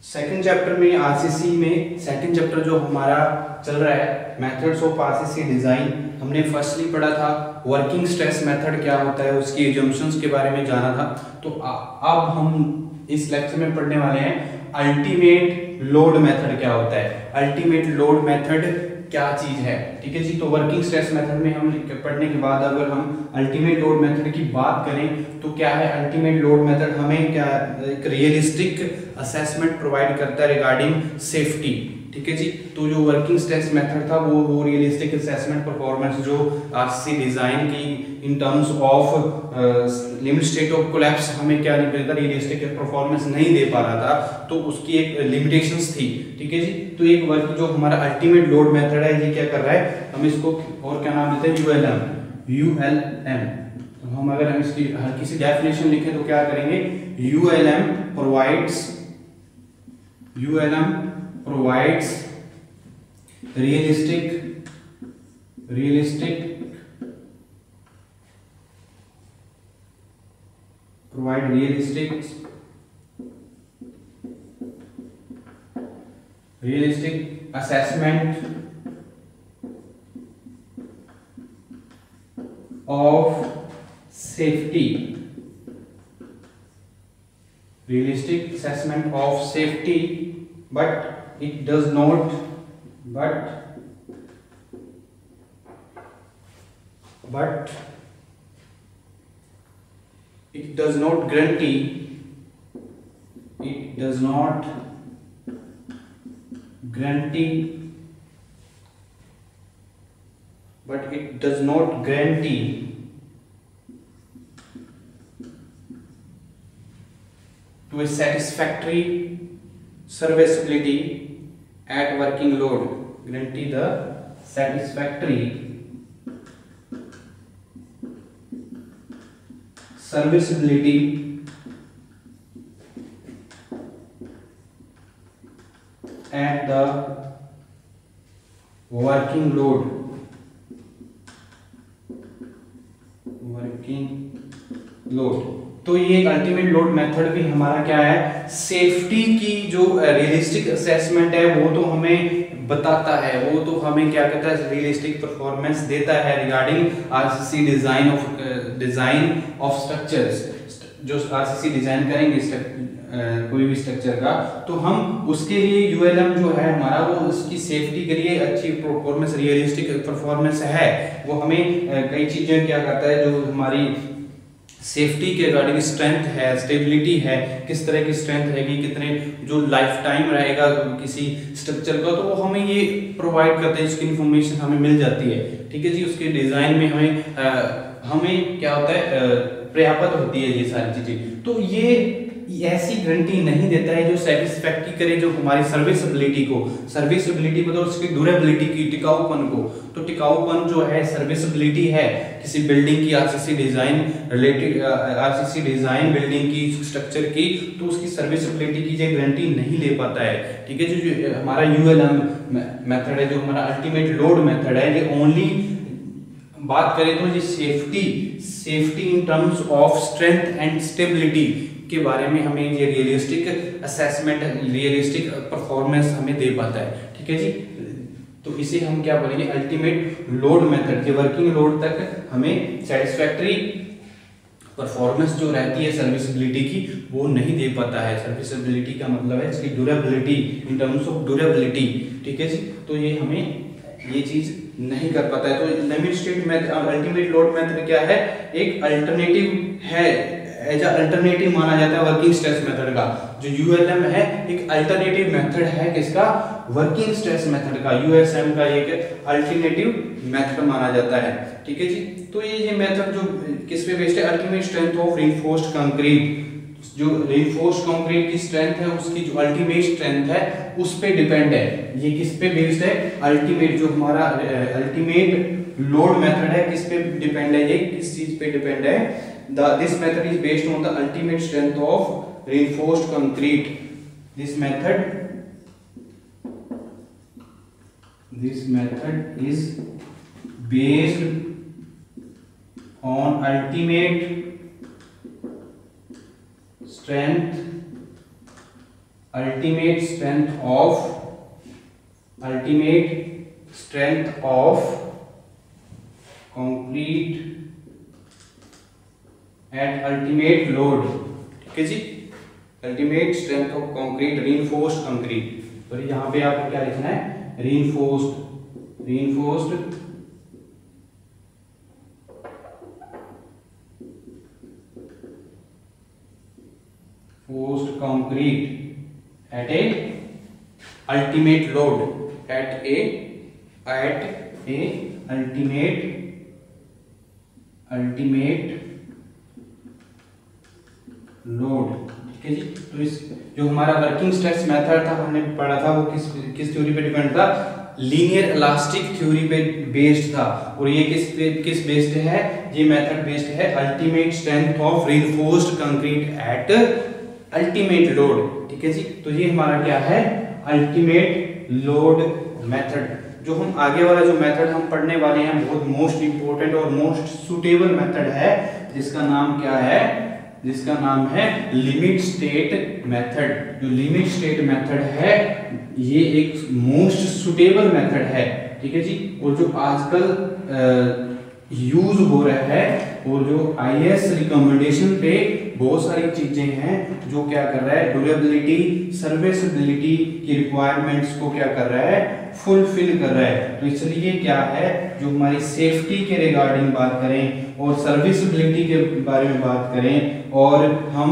Second chapter में RCC में second chapter जो हमारा चल रहा है मेथड्स ऑफ आरसीसी डिजाइन, हमने फर्स्टली पढ़ा था वर्किंग स्ट्रेस मेथड क्या होता है, उसकी एजम्पशंस के बारे में जाना था। तो अब हम इस लेक्चर में पढ़ने वाले हैं अल्टीमेट लोड मेथड क्या होता है, अल्टीमेट लोड मेथड क्या चीज है। ठीक है जी। तो वर्किंग स्ट्रेस मेथड में हम पढ़ने के बाद अगर हम अल्टीमेट लोड मेथड की बात करें तो क्या है अल्टीमेट लोड मेथड, हमें क्या एक रियलिस्टिक असेसमेंट प्रोवाइड करता है रिगार्डिंग सेफ्टी। ठीक है जी। तो जो वर्किंग स्ट्रेस मेथड था वो रियलिस्टिक असेसमेंट परफॉर्मेंस जो आरसीसी डिजाइन की इन terms of limit state of collapse हमें क्या नहीं मिलता, रियलिस्टिक परफॉर्मेंस नहीं दे पा रहा था, तो उसकी एक लिमिटेशंस थी। ठीक है जी। तो एक वर्क जो हमारा अल्टीमेट लोड मेथड है ये क्या कर रहा है, हम इसको और क्या नाम देते हैं यूएलएम। तो हम अगर हम इसकी हल्की सी डेफिनेशन लिखें तो क्या करेंगे, ULM provides realistic assessment of safety, but it does not guarantee to a satisfactory serviceability at working load, guarantee the satisfactory serviceability at the working load, तो ये अल्टीमेट लोड मेथड भी हमारा क्या है, सेफ्टी की जो रियलिस्टिक असेसमेंट है वो तो हमें बताता है, वो तो हमें क्या कहता है रियलिस्टिक परफॉर्मेंस देता है regarding RCC design of structures. जो आरसीसी डिजाइन करेंगे कोई भी स्ट्रक्चर का, तो हम उसके लिए यूएलएम जो है हमारा वो उसकी सेफ्टी के लिए अच्छी परफॉर्मेंस रियलिस्टिक परफॉर्मेंस है, वो हमें कई चीजें क्या करता है जो हमारी सेफ्टी के रिगार्डिंग स्ट्रेंथ है, स्टेबिलिटी है, किस तरह की स्ट्रेंथ रहेगी, कितने जो लाइफ टाइम रहेगा किसी स्ट्रक्चर का, तो वो हमें ये प्रोवाइड करते हैं, इसकी इंफॉर्मेशन हमें मिल जाती है। ठीक है जी। उसके डिजाइन में हमें क्या होता है पर्याप्त होती है ये सारी चीजें। तो ये ऐसी गारंटी नहीं देता है जो सेटिस्फैक्ट्री करे जो हमारी सर्विसबिलिटी मतलब उसकी ड्यूरेबिलिटी की, टिकाऊपन को। तो टिकाऊपन जो है सर्विसबिलिटी है किसी बिल्डिंग की, आरसीसी डिजाइन बिल्डिंग की, स्ट्रक्चर की, तो उसकी सर्विसबिलिटी की जो गारंटी नहीं ले पाता है। ठीक है। जो हमारा यूएलएम मेथड है, जो हमारा अल्टीमेट लोड मेथड है, ये ओनली बात करें तो ये safety in terms of strength and stability के बारे में हमें ये रियलिस्टिक असेसमेंट, रियलिस्टिक परफॉर्मेंस हमें दे पाता है। ठीक है जी। तो इसे हम क्या बोलेंगे अल्टीमेट लोड मेथड के वर्किंग लोड तक हमें सेटिस्फैक्टरी परफॉर्मेंस जो रहती है सर्विसबिलिटी की वो नहीं दे पाता है। सर्विसबिलिटी का मतलब है इसकी durability, in terms of durability. ठीक है जी। तो ये हमें ये चीज नहीं कर पाता है। तो limit state method, ultimate load method क्या है, एक अल्टरनेटिव है, एज अल्टरनेटिव माना जाता है वर्किंग स्ट्रेस मेथड का। जो यूएलएम है एक अल्टरनेटिव मेथड है किसका, वर्किंग स्ट्रेस मेथड का, यूएसएम का एक अल्टरनेटिव मेथड माना जाता है। ठीक है जी। तो ये मेथड जो किस पे बेस्ड है, ultimate strength of reinforced concrete, जो रिइंफोर्स्ड कंक्रीट की स्ट्रेंथ है उसकी जो अल्टीमेट स्ट्रेंथ है उस पे डिपेंड है। ये किस पे बेस्ड है, अल्टीमेट जो हमारा अल्टीमेट लोड मेथड है किस पे डिपेंड है, ये किस चीज पे डिपेंड है, this method is based on the ultimate strength of reinforced concrete. This method is based on ultimate strength ultimate strength of concrete at ultimate load, ठीक है जी, ultimate strength of concrete, reinforced concrete. तो यहाँ पे आपको क्या लिखना है, reinforced concrete at a ultimate load, at a ultimate load, ठीक है जी। तो इस जो हमारा वर्किंग स्ट्रेस मेथड था हमने पढ़ा था, वो किस थ्योरी पे डिपेंड था, लीनियर इलास्टिक थ्योरी पे बेस्ड था। और ये किस बेस्ड है, ये मेथड बेस्ड है ultimate strength of reinforced concrete eight ultimate load, ठीक है जी। तो ये हमारा क्या है, अल्टीमेट लोड मेथड। जो हम आगे वाला जो मेथड हम पढ़ने वाले हैं बहुत मोस्ट इंपोर्टेंट और मोस्ट सुटेबल मेथड है, जिसका नाम क्या है, जिसका नाम है लिमिट स्टेट मेथड। जो लिमिट स्टेट मेथड है ये एक मोस्ट सुटेबल मेथड है, ठीक है जी। और जो आजकल यूज हो रहा है, और जो आईएएस रिकमेंडेशन पे बहुत सारी चीजें हैं जो क्या कर रहा है, ड्यूरेबिलिटी सर्विसेबिलिटी की रिक्वायरमेंट्स को क्या कर रहा है, फुलफिल कर रहा है। तो इसलिए क्या है, जो हमारी सेफ्टी के रिगार्डिंग बात करें और सर्विसेबिलिटी के बारे में बात करें, और हम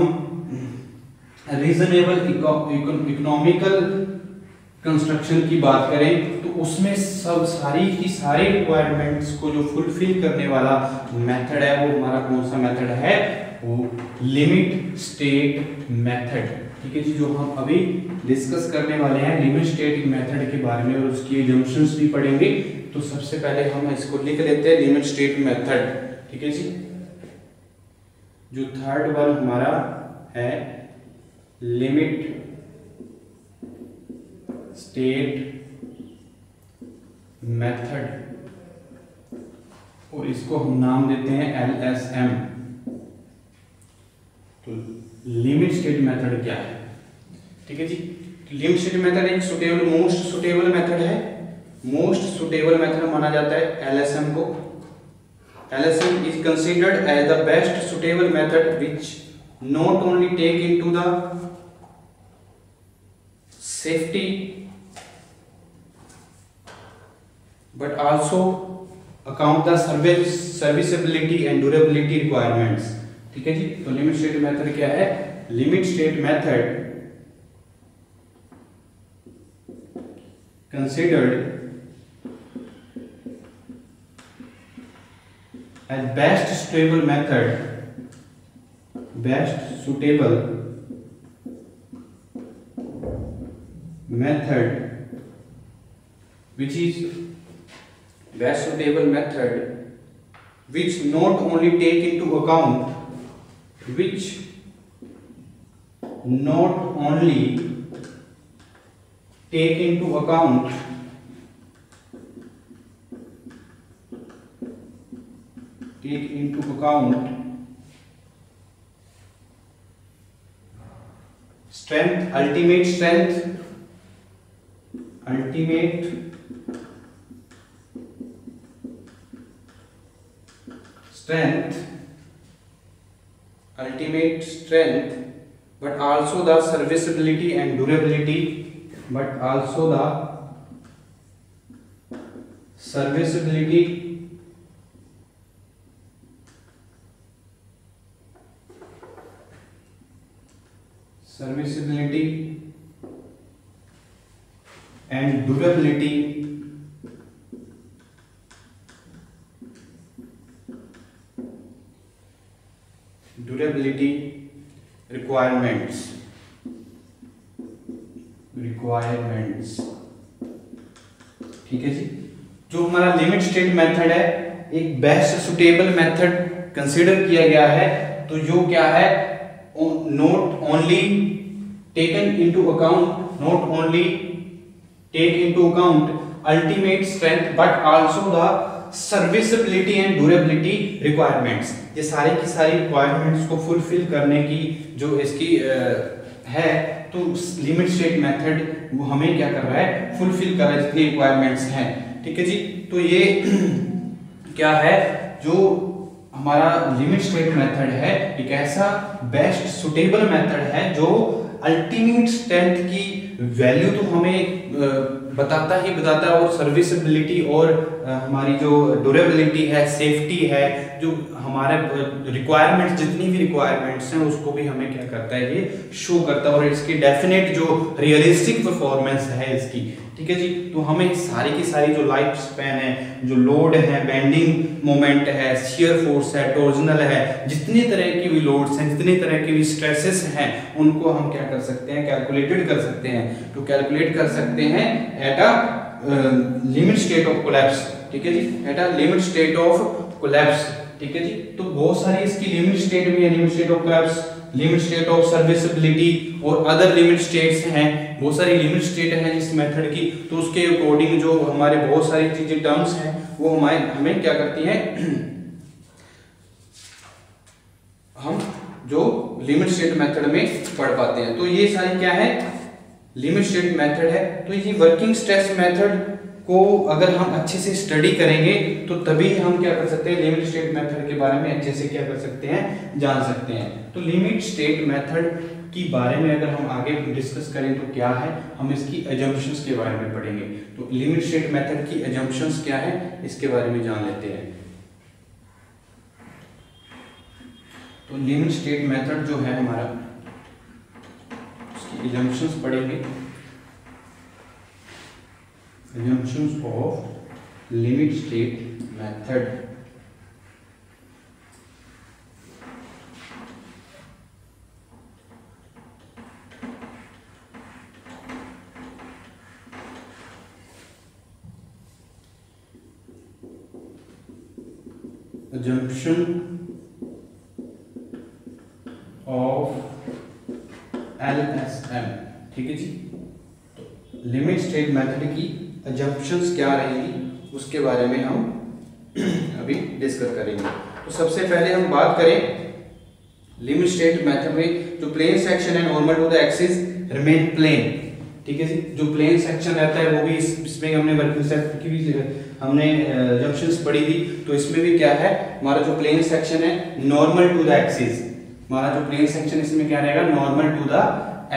रीजनेबल इकोनॉमिकल कंस्ट्रक्शन की बात करें, तो उसमें सब सारी की सारी रिक्वायरमेंट्स को जो फुलफिल करने वाला मेथड है, वो हमारा कौन सा मेथड है, वो लिमिट स्टेट मेथड, ठीक है जी। जो हम अभी डिस्कस करने वाले हैं लिमिट स्टेट मेथड के बारे में, और उसकी एजम्पशंस भी पढ़ेंगे। तो सबसे पहले हम इसको लिख लेते हैं, लिमिट स्टेट मेथड, ठीक है जी। जो थर्ड वन हमारा है लिमिट स्टेट मेथड, और इसको हम नाम देते हैं LSM। तो लिमिट स्टेट मेथड क्या है, ठीक है जी। लिमिट स्टेट मेथड एक सुटेबल मोस्ट सुटेबल मेथड है, मोस्ट सुटेबल मेथड माना जाता है LSM को। LSM is considered as the best suitable method which not only take into the safety but also account the serviceability and durability requirements, ठीक है जी। तो limit state method क्या है, limit state method considered as best suitable method which is best suitable method which not only take into account strength, ultimate strength, but also the serviceability and durability, and durability requirements, ठीक है जी। जो हमारा limit state method है एक best suitable method consider किया गया है। तो जो क्या है, not only take into account ultimate strength but also the serviceability and durability requirements, ये सारी की सारी रिक्वायरमेंट्स को फुलफिल करने की जो इसकी है तो लिमिट स्टेट मेथड वो हमें क्या कर रहा है, फुलफिल कर रहा है जितनी रिक्वायरमेंट्स हैं। ठीक है जी, तो ये क्या है, जो हमारा लिमिट स्टेट मेथड है एक ऐसा बेस्ट सुटेबल मेथड है जो अल्टीमेट स्ट्रेंथ की वैल्यू तो हमें बताता ही बताता है, और सर्विसेबिलिटी और हमारी जो ड्यूरेबिलिटी है, सेफ्टी है, जो हमारे रिक्वायरमेंट्स जितनी भी रिक्वायरमेंट्स हैं उसको भी हमें क्या करता है, ये शो करता है, और इसकी डेफिनेट जो रियलिस्टिक परफॉर्मेंस है इसकी। ठीक है जी, तो हमें सारी की सारी जो लाइफ स्पैन है, जो लोड है, बेंडिंग मोमेंट है, शियर फोर्स है, टॉर्जनल है, जितनी तरह की भी लोड्स हैं, जितनी तरह की भी स्ट्रेसेस हैं, उनको हम क्या कर सकते हैं, कैलकुलेटेड कर सकते हैं। तो कैलकुलेट कर सकते हैं at a limit state of collapse. ठीक है जी, at a limit state of collapse. ठीक है जी, तो बहुत सारी इसकी लिमिट स्टेट भी है, limit state of collapse, limit state of serviceability और अदर लिमिट स्टेट्स हैं, बहुत सारी लिमिट स्टेट हैं इस मेथड की। तो उसके अकॉर्डिंग जो हमारे बहुत सारी चीजें टर्म्स हैं वो हमें क्या करती हैं, हम जो लिमिट स्टेट मेथड में पढ़ पाते हैं। तो ये सारी क्या है, लिमिट स्टेट मेथड है। तो ये वर्किंग स्ट्रेस मेथड को अगर हम अच्छे से स्टडी करेंगे तो तभी हम क्या कर सकते हैं, लिमिट स्टेट मेथड के बारे में अच्छे से क्या कर सकते हैं, जान सकते हैं। तो लिमिट स्टेट मेथड के बारे में अगर हम आगे डिस्कस करें तो क्या है, हम इसकी अजम्पशंस के बारे में पढ़ेंगे। तो लिमिट स्टेट मेथड की अजम्पशंस क्या है इसके बारे में जान लेते हैं। तो लिमिट स्टेट मेथड जो है हमारा, उसकी अजम्पशंस पढ़ेंगे। Assumptions of limit state method। Assumption of LSM। ठीक है जी, तो लिमिट स्टेट मेथड की अजम्पशंस क्या रहेंगी उसके बारे में हम अभी डिस्कस करेंगे। तो सबसे पहले हम बात करें लिमिट स्टेट मेथड में, जो प्लेन सेक्शन है normal to the axis remain plane. ठीक है जी, जो प्लेन सेक्शन रहता है वो भी इसमें हमने वर्किंग सेट की भी हमने अजम्पशंस पढ़ी थी। तो इसमें भी क्या है, हमारा जो प्लेन सेक्शन है नॉर्मल टू द एक्सिस, हमारा जो प्लेन सेक्शन इसमें क्या रहेगा, normal to the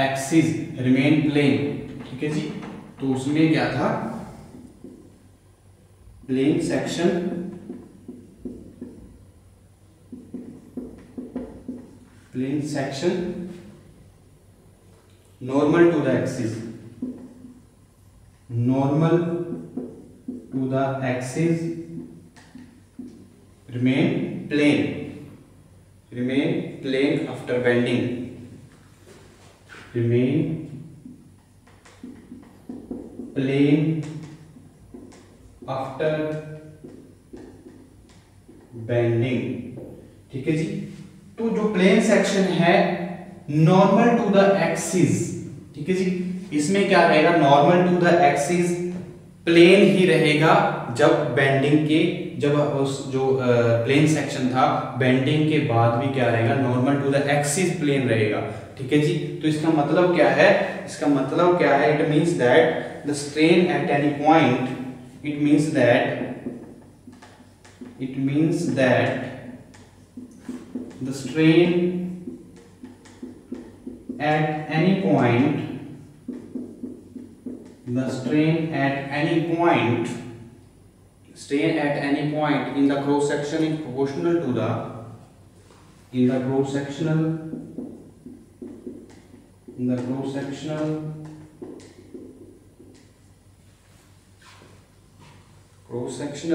axis remain plane. ठीक है जी, तो उसमें क्या था, plane section normal to the axis, normal to the axis remain plane after bending, remain plane after bending. ठीक है जी, तो जो प्लेन सेक्शन है नॉर्मल टू द एक्सिस, ठीक है जी, इसमें क्या रहेगा, normal to the axis plane ही रहेगा जब बेंडिंग के, जब उस जो प्लेन सेक्शन था बेंडिंग के बाद भी क्या रहेगा, normal to the axis plane रहेगा। ठीक है जी, तो इसका मतलब क्या है, इसका मतलब क्या है, it means that the strain at any point, it means that the strain at any point, strain at any point in the cross section is proportional to the, in the cross sectional cross section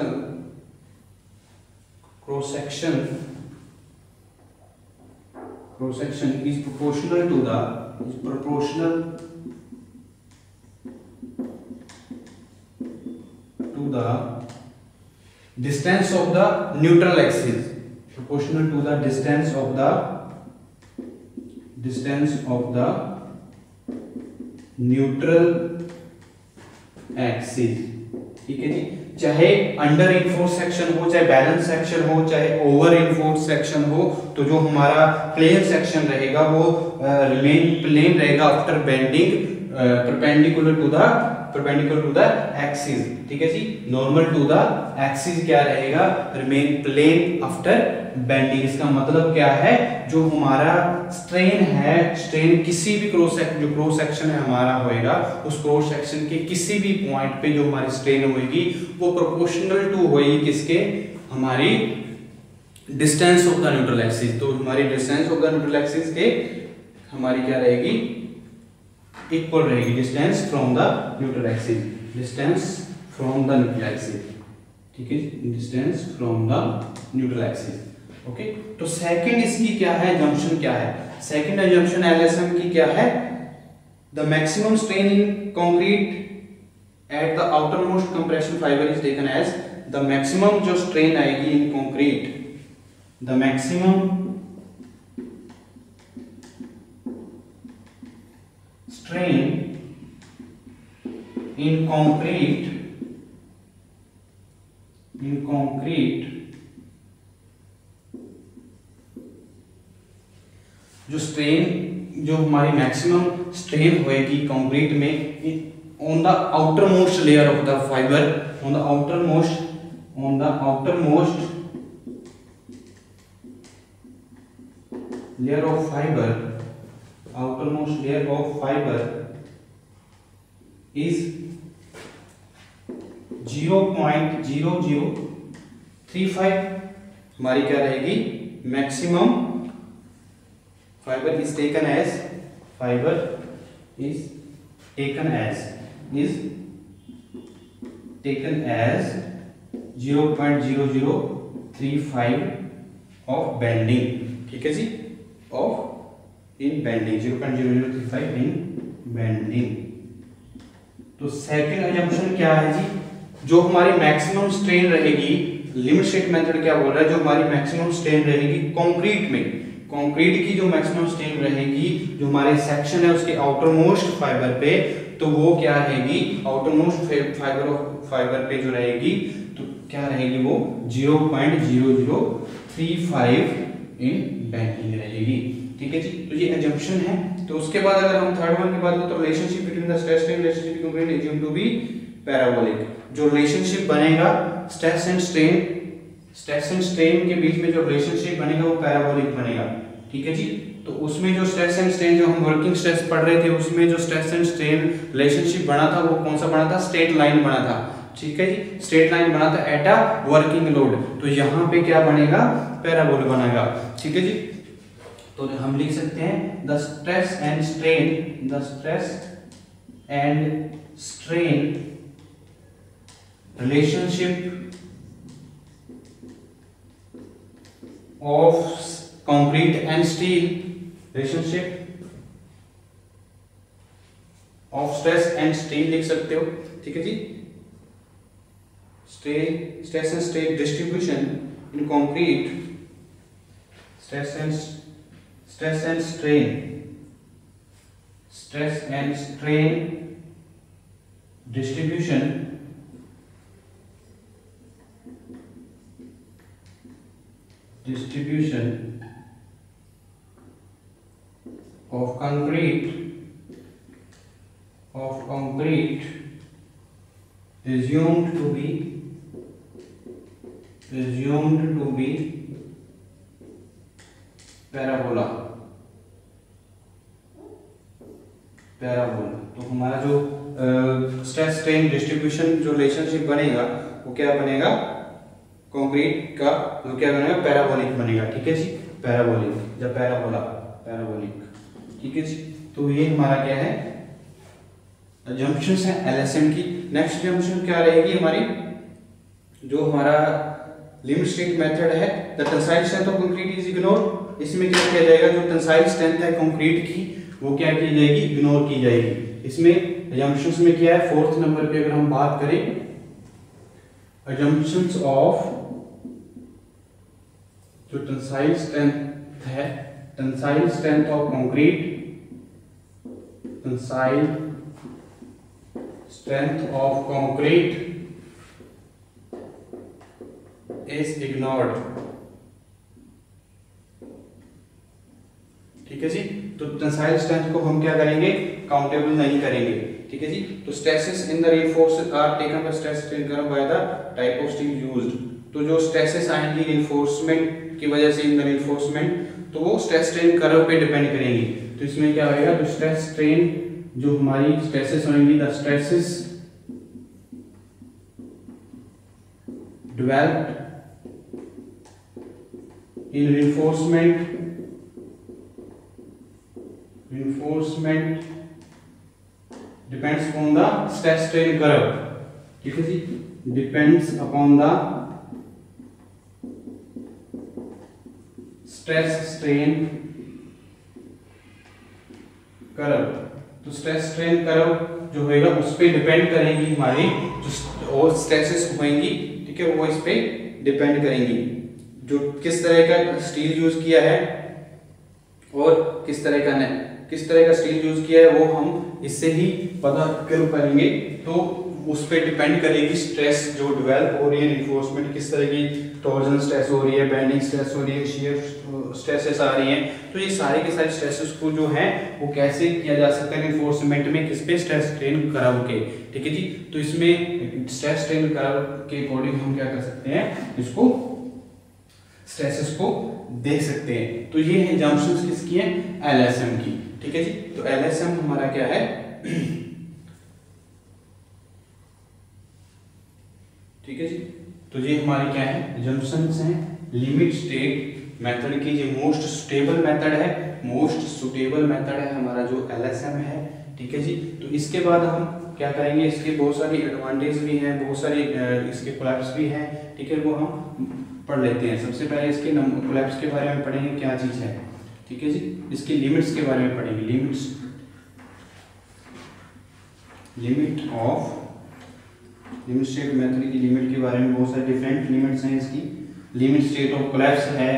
is proportional to the distance of the neutral axis, proportional to the distance of the neutral axis। ठीक है जी। चाहे under enforce section हो, चाहे balance section हो, चाहे over enforce section हो, तो जो हमारा प्लेन सेक्शन रहेगा वो रिमेन प्लेन रहेगा after bending perpendicular to the axis. ठीक है जी, नॉर्मल टू द एक्सिस क्या रहेगा, रिमेन प्लेन आफ्टर बेंडिंग। इसका मतलब क्या है, जो हमारा स्ट्रेन है, स्ट्रेन किसी भी क्रॉस सेक्शन है हमारा होएगा, उस क्रॉस सेक्शन के किसी भी पॉइंट पे जो हमारी स्ट्रेन होएगी वो प्रोपोर्शनल टू होएगी किसके, हमारी distance of the neutral axis. तो हमारी distance of the neutral axis के हमारी क्या रहेगी, इक्वल रहेगी distance from the neutral axis, distance from the neutral axis. ठीक है, distance from the neutral axis. Okay, तो सेकंड इसकी क्या है, जंक्शन क्या है, सेकंड अजम्पशन एलएसएम की क्या है, the maximum strain in concrete at the outermost compression fibre is taken as, the maximum जो स्ट्रेन आएगी in concrete, the maximum strain in concrete जो स्ट्रेन, जो हमारी मैक्सिमम स्ट्रेन होएगी कंक्रीट में on the outermost layer of the fibre, on the outermost layer of fibre, outermost layer of fiber is 0.0035 हमारी क्या रहेगी, maximum fibre is taken as 0.0035 of bending. ठीक है जी, of in bending, 0.0035 in bending. तो second assumption क्या है जी, जो हमारी मैक्सिमम स्ट्रेन रहेगी, लिमिट स्टेट मेथड क्या बोल रहा है, जो हमारी मैक्सिमम स्ट्रेन रहेगी कंक्रीट में, कंक्रीट की जो मैक्सिमम स्ट्रेन रहेगी, जो हमारे सेक्शन है उसके आउटर मोस्ट फाइबर पे, तो वो क्या रहेगी, आउटर मोस्ट फाइबर पे जो रहेगी, तो क्या रहेगी वो 0.0035 इन बेंडिंग रहेगी। ठीक है जी, तो ये अजम्पशन है। तो उसके बाद अगर हम थर्ड वन की बात करें तो relationship between the stress strain relationship concrete assume to be parabolic. जो रिलेशनशिप बनेगा स्ट्रेस एंड स्ट्रेन के बीच में जो रिलेशनशिप बनेगा वो पैराबोलिक बनेगा। ठीक है जी, तो उसमें जो स्ट्रेस एंड स्ट्रेन, जो हम वर्किंग स्ट्रेस पढ़ रहे थे, उसमें जो स्ट्रेस एंड स्ट्रेन रिलेशनशिप बना था वो कौन सा बना था, स्ट्रेट लाइन बना था। ठीक है जी, स्ट्रेट लाइन बना था एट अ वर्किंग लोड। तो यहाँ पे क्या बनेगा, पैराबोलिक बनेगा। ठीक है जी, तो हम लिख सकते हैं the stress and strain relationship of concrete and steel, relationship of stress and strain लिख सकते हो। ठीक है जी, stress and strain distribution in concrete, stress and strain distribution of concrete assumed to be parabola। तो हमारा जो स्ट्रेस स्ट्रेन डिस्ट्रीब्यूशन जो रिलेशनशिप बनेगा वो क्या बनेगा, कंक्रीट का जो क्या बनेगा, पैराबोलिक बनेगा। ठीक है जी, पैराबोलिक या पैराबोलिक। ठीक है जी, तो ये हमारा क्या है, जंक्शंस है एलएसएम की। नेक्स्ट जंक्शन क्या रहेगी हमारी, जो हमारा लिमिट स्टेट मेथड है, the tensile strength of concrete is ignored. इसमें क्या किया जाएगा, जो टेंसाइल स्ट्रेंथ है कंक्रीट की वो क्या की जाएगी, इग्नोर की जाएगी। इसमें अजम्पशंस में क्या है, फोर्थ नंबर पे अगर हम बात करें, अजम्पशंस ऑफ जो टेंसाइल स्ट्रेंथ है, tensile strength of concrete, tensile strength of concrete is ignored. ठीक है जी, तो टेंसाइल स्ट्रेंथ को हम क्या करेंगे, काउंटेबल नहीं करेंगे। ठीक है जी, तो stresses in the reinforced are taken by stress strain curve by the type of steel used. तो जो स्ट्रेसेस आएंगी रिइंफोर्समेंट की वजह से इन द रिइंफोर्समेंट, तो वो स्ट्रेस स्ट्रेन कर्व पे डिपेंड करेंगी। तो इसमें क्या होगा, तो स्ट्रेस स्ट्रेन जो हमारी स्ट्रेसेस होंगी, the stresses developed in reinforcement depends upon the stress strain curve। ठीक है जी, depends upon the stress strain curve। तो स्ट्रेस स्ट्रेन कर्व जो होएगा उस पे डिपेंड करेंगी हमारी जो और स्ट्रेसेस होंगी। ठीक है, वो इस पे डिपेंड करेंगी, जो किस तरह का स्टील यूज किया है और किस तरह का स्टील यूज किया है, वो हम इससे ही पता कर पाएंगे। तो उस पे डिपेंड करेगी स्ट्रेस जो डेवलप हो रही है, रिइंफोर्समेंट किस तरह की, टॉर्जन स्ट्रेस हो रही है, बेंडिंग स्ट्रेस हो रही है, शियर स्ट्रेसेस आ रही हैं। तो ये सारे के सारे स्ट्रेसेस को जो है वो कैसे किया जा सकता है रिइंफोर्समेंट में, किस पे, स्ट्रेस स्ट्रेन कर्व के। ठीक है जी, तो इसमें स्ट्रेस स्ट्रेन कर्व के अकॉर्डिंग हम क्या कर सकते हैं, इसको स्ट्रेसेस को देख सकते हैं। तो ये है जंक्शंस किसकी हैं, एलएसएम की। ठीक है जी, तो एलएसएम हमारा क्या है ठीक है जी, तो ये हमारी क्या है, जंक्शंस हैं लिमिट स्टेट मेथड की। ये मोस्ट सुटेबल मेथड है, मोस्ट सुटेबल मेथड है हमारा जो एलएसएम है। ठीक है जी, तो इसके बाद हम क्या करेंगे, इसके बहुत सारी एडवांटेज भी हैं, बहुत सारी इसके कोलैप्स भी हैं। ठीक है, वो हम पढ़ लेते हैं। सबसे पहले इसके कोलैप्स के बारे में पढ़ेंगे, क्या चीज़ है। ठीक है जी, इसकी लिमिट्स के बारे में पढ़ेंगे, लिमिट स्टेट मेथड की लिमिट के बारे में बहुत सारे डिफरेंट लिमिट्स हैं इसकी। लिमिट स्टेट ऑफ कोलैप्स है,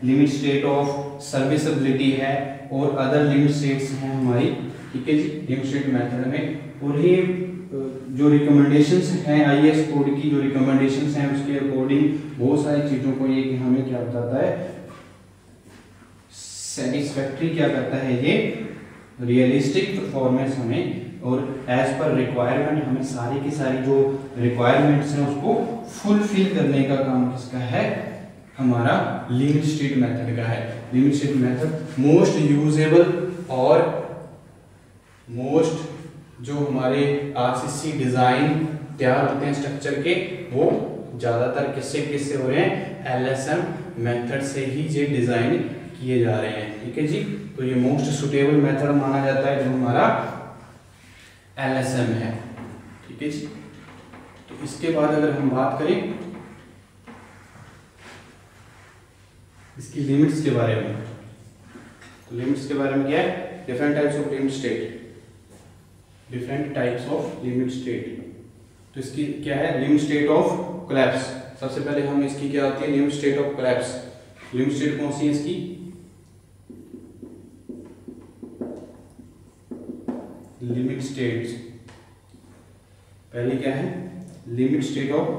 लिमिट स्टेट ऑफ सर्विसेबिलिटी है, और अदर लिमिट स्टेट्स हैं हमारी। ठीक है जी, लिमिट स्टेट मेथड में। और ये जो रिकमेंडेशंस हैं आईएएस कोड की, जो रिकमेंडेशंस हैं उसके अकॉर्डिंग बहुत सारी चीज़ों को ये कि हमें क्या बताता है, सेटिस्फैक्ट्री क्या करता है, ये रियलिस्टिक परफॉर्मेंस हमें और एज पर रिक्वायरमेंट हमें सारी की सारी जो रिक्वायरमेंट्स हैं उसको फुलफिल करने का काम किसका है, हमारा लिमिट स्टेट मेथड का है। Limit state method most usable और मोस्ट जो हमारे आरसीसी डिजाइन तैयार होते हैं स्ट्रक्चर के, वो ज्यादातर किससे हो रहे हैं, एलएसएम मेथड से ही ये डिजाइन किए जा रहे हैं। ठीक है जी, तो ये मोस्ट सुटेबल मेथड माना जाता है जो हमारा एलएसएम है। ठीक है जी, तो इसके बाद अगर हम बात करें इसकी लिमिट्स के बारे में, तो लिमिट्स के बारे में क्या है, different types of limit state, different types of limit state. तो इसकी क्या है, लिमिट स्टेट ऑफ कोलैप्स। सबसे पहले हम इसकी क्या होती है, limit state of collapse. Limit state कौन सी है इसकी, लिमिट स्टेट्स पहले क्या है, लिमिट स्टेट ऑफ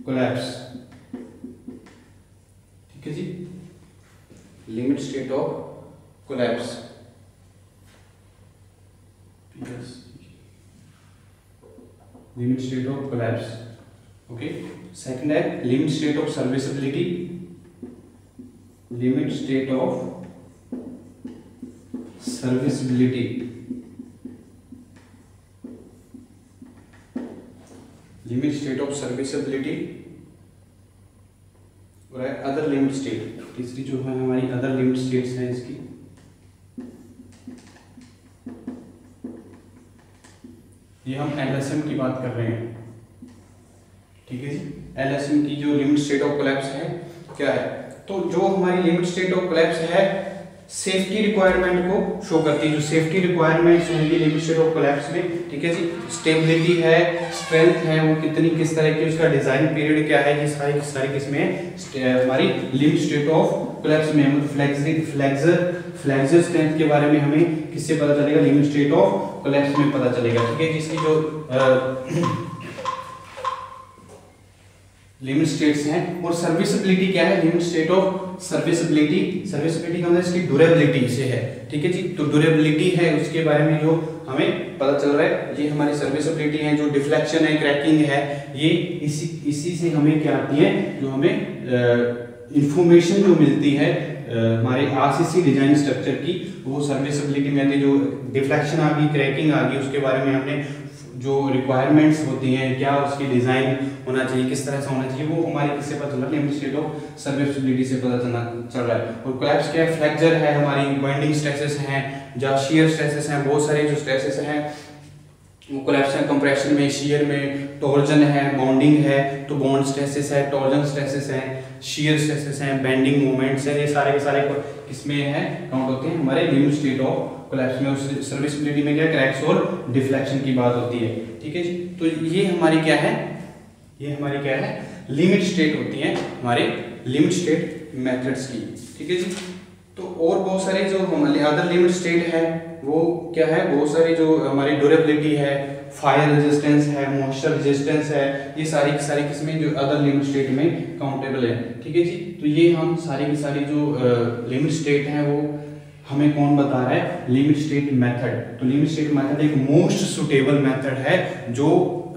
कोलैप्स। ठीक है जी, limit state of collapse. Limit state of collapse. Okay, second है limit state of serviceability, limit state of serviceability, limit state of serviceability और अदर लिमिट स्टेट। तीसरी जो है हमारी अदर लिमिट स्टेट्स हैं इसकी, ये हम एलएसएम की बात कर रहे हैं। ठीक है जी, एलएसएम की जो लिमिट स्टेट ऑफ कोलैप्स है क्या है, तो जो हमारी लिमिट स्टेट ऑफ कोलैप्स है सेफ्टी रिक्वायरमेंट को शो करती है, जो सेफ्टी रिक्वायरमेंट्स होंगी लिमिट स्टेट ऑफ कोलैप्स में, ठीक है जी। स्टेबिलिटी है, स्ट्रेंथ है, वो कितनी किस तरह की, उसका डिजाइन पीरियड क्या है, ये सारी किस्में हमारी लिमिट स्टेट ऑफ कोलैप्स में। फ्लेक्सर स्ट्रेंथ के बारे में हमें किससे पता चलेगा, लिमिट स्टेट ऑफ कोलैप्स में पता चलेगा, ठीक है। जिसकी जो लिमिट स्टेट्स हैं, और सर्विसिबिलिटी क्या है, लिमिट स्टेट ऑफ सर्विसिबिलिटी का मतलब इसकी ड्यूरेबिलिटी से है, ठीक है जी। तो ड्यूरेबिलिटी है उसके बारे में जो हमें पता चल रहा है, ये हमारी सर्विसिबिलिटी है। जो डिफ्लेक्शन है, क्रैकिंग है, ये इसी से हमें क्या आती है, जो हमें इंफॉर्मेशन जो मिलती है हमारे आरसीसी डिजाइन स्ट्रक्चर की, वो सर्विसिबिलिटी में आती है। जो डिफ्लेक्शन आ गई, क्रैकिंग आ गई, उसके बारे में हमने जो रिक्वायरमेंट्स होती हैं, क्या उसकी डिजाइन होना चाहिए, किस तरह से होना चाहिए, वो हमारी किससे पता चल रहा है, लिमिट स्टेट ऑफ सर्विसिबिलिटी से पता चल रहा है। और कोलैप्स क्या है, फ्रैक्चर है, हमारी बाइंडिंग स्ट्रेसेस हैं, जहाँ शियर स्ट्रेसेस हैं, बहुत सारे जो स्ट्रेसेस हैं वो कोलैप्स है। कंप्रेशन में, शियर में, टॉर्जन है, बॉन्डिंग है, तो बॉन्ड स्ट्रेसेस है, टॉर्जन स्ट्रेसेस हैं, शियर स्ट्रेसेस हैं, बेंडिंग मोमेंट्स हैं, ये सारे के सारे किसमें हैं, काउंट होते हैं हमारे लिमिट स्टेट ऑफ कोलैप्स में। उस सर्विसिबिलिटी में क्या, क्रैक्स और डिफ्लेक्शन की बात होती है, ठीक है जी। तो ये हमारी क्या है, लिमिट स्टेट होती है हमारे लिमिट स्टेट मेथड्स की, ठीक है जी। तो और बहुत सारे जो हमारे अदर लिमिट स्टेट है वो क्या है, बहुत सारी जो हमारी ड्यूरेबिलिटी है, फायर रेजिस्टेंस है, मॉइस्चर रेजिस्टेंस है, ये सारी की सारी किस्में जो अदर लिमिट स्टेट में काउंटेबल है, ठीक है जी। तो ये हम सारी की सारी जो लिमिट स्टेट हैं वो हमें कौन बता रहा है, लिमिट स्टेट मेथड। तो लिमिट स्टेट मेथड एक मोस्ट सुटेबल मेथड है जो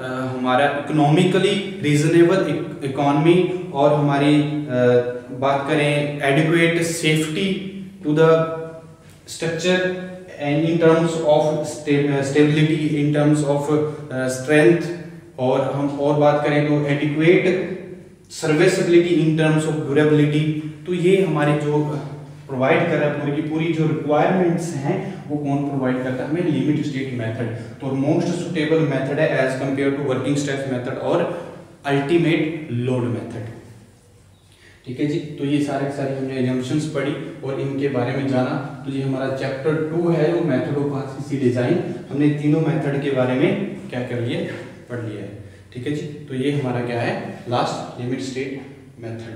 हमारा इकोनॉमिकली रीजनेबल इकोनॉमी और हमारी बात करें adequate safety to the structure and in terms of stability, in terms of strength, और हम और बात करें तो adequate serviceability in terms of durability. तो ये हमारे जो प्रोवाइड कर रहा है पूरी की पूरी जो रिक्वायरमेंट्स हैं वो कौन प्रोवाइड करता है हमें, लिमिट स्टेट मेथड। तो मोस्ट सुटेबल मेथड है as compare to working stress method और अल्टीमेट लोड मेथड, ठीक है जी। तो ये सारे हमने एजम्पशंस पढ़ी और इनके बारे में जाना। तो ये हमारा चैप्टर 2 है, वो मेथड ऑफ आरसीसी डिजाइन। हमने तीनों मेथड के बारे में क्या कर लिया, पढ़ लिया है, ठीक है जी। तो ये हमारा क्या है, लास्ट लिमिट स्टेट मेथड।